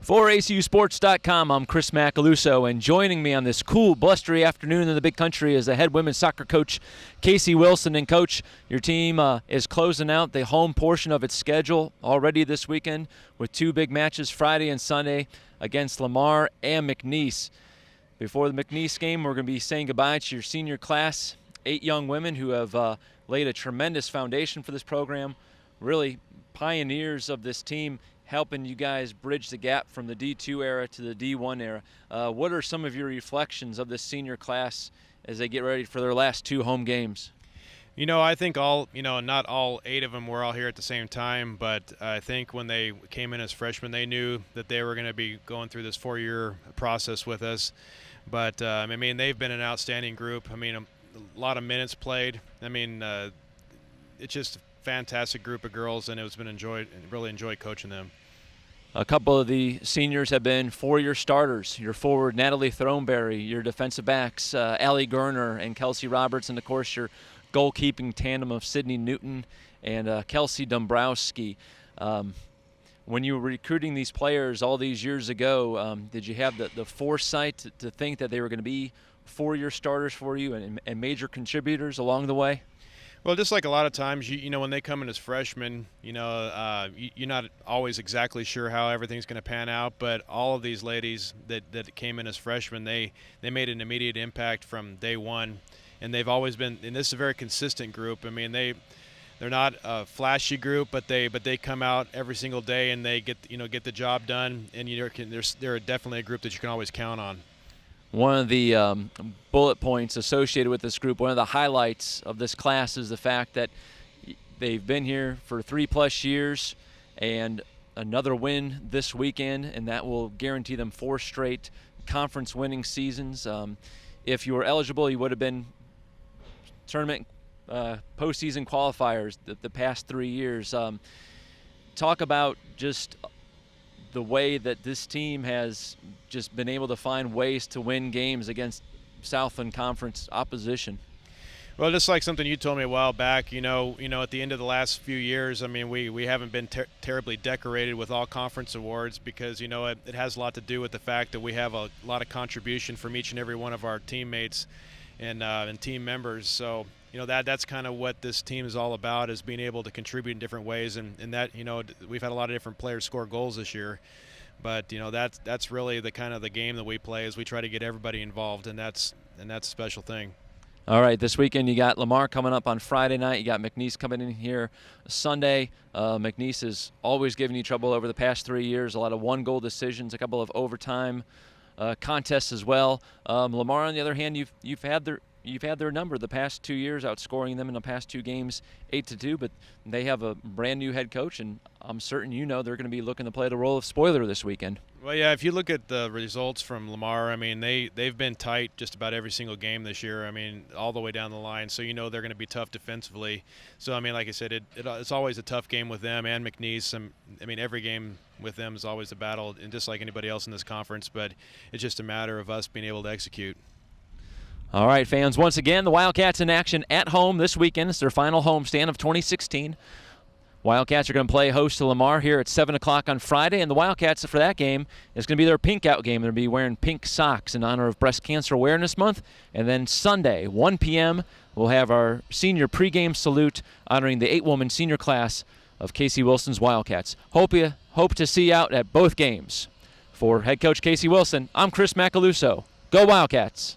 For ACUSports.com, I'm Chris Macaluso, and joining me on this cool, blustery afternoon in the big country is the head women's soccer coach, Casey Wilson. And, Coach, your team is closing out the home portion of its schedule already this weekend with two big matches Friday and Sunday against Lamar and McNeese. Before the McNeese game, we're going to be saying goodbye to your senior class, 8 young women who have laid a tremendous foundation for this program, really pioneers of this team, helping you guys bridge the gap from the D2 era to the D1 era. What are some of your reflections of this senior class as they get ready for their last 2 home games? You know, I think not all 8 of them were all here at the same time, but I think when they came in as freshmen, they knew that they were going to be going through this 4-year process with us. But, I mean, they've been an outstanding group. I mean, a lot of minutes played. I mean, it's just a fantastic group of girls, and it's been really enjoyed coaching them. A couple of the seniors have been 4-year starters. Your forward, Natalie Throneberry, your defensive backs, Allie Gerner and Kelsey Roberts, and, of course, your goalkeeping tandem of Sydney Newton and Kelsey Dombrowski. When you were recruiting these players all these years ago, did you have the foresight to think that they were going to be 4-year starters for you and major contributors along the way? Well, just like a lot of times, you know, when they come in as freshmen, you're not always exactly sure how everything's going to pan out. But all of these ladies that came in as freshmen, they made an immediate impact from day one, and they've always been. And this is a very consistent group. I mean, they're not a flashy group, but they come out every single day and they get the job done. And they're definitely a group that you can always count on. One of the bullet points associated with this group, one of the highlights of this class is the fact that they've been here for 3+ years and another win this weekend, and that will guarantee them 4 straight conference winning seasons. If you were eligible, you would have been tournament postseason qualifiers the past 3 years. Talk about just the way that this team has just been able to find ways to win games against Southland Conference opposition. Well, just like something you told me a while back, you know, at the end of the last few years, I mean, we haven't been terribly decorated with all conference awards because, you know, it has a lot to do with the fact that we have a lot of contribution from each and every one of our teammates and team members. So, you know, that's kind of what this team is all about, is being able to contribute in different ways. And that, you know, we've had a lot of different players score goals this year. But, you know, that's really the kind of the game that we play, is we try to get everybody involved, and that's a special thing. All right, this weekend you got Lamar coming up on Friday night. You got McNeese coming in here Sunday. McNeese has always given you trouble over the past 3 years. A lot of 1-goal decisions, a couple of overtime contests as well. Lamar, on the other hand, you've had their number the past 2 years, outscoring them in the past 2 games 8-2, but they have a brand new head coach, and I'm certain you know they're going to be looking to play the role of spoiler this weekend. Well, yeah, if you look at the results from Lamar, I mean, they've been tight just about every single game this year. I mean, all the way down the line, so you know they're going to be tough defensively. So, I mean, like I said, it's always a tough game with them and McNeese. I mean, every game with them is always a battle, and just like anybody else in this conference, but it's just a matter of us being able to execute. All right, fans, once again, the Wildcats in action at home this weekend. It's their final homestand of 2016. Wildcats are going to play host to Lamar here at 7 o'clock on Friday, and the Wildcats for that game is going to be their pink out game. They'll be wearing pink socks in honor of Breast Cancer Awareness Month. And then Sunday, 1 p.m., we'll have our senior pregame salute honoring the 8-woman senior class of Casey Wilson's Wildcats. Hope to see you out at both games. For head coach Casey Wilson, I'm Chris Macaluso. Go Wildcats!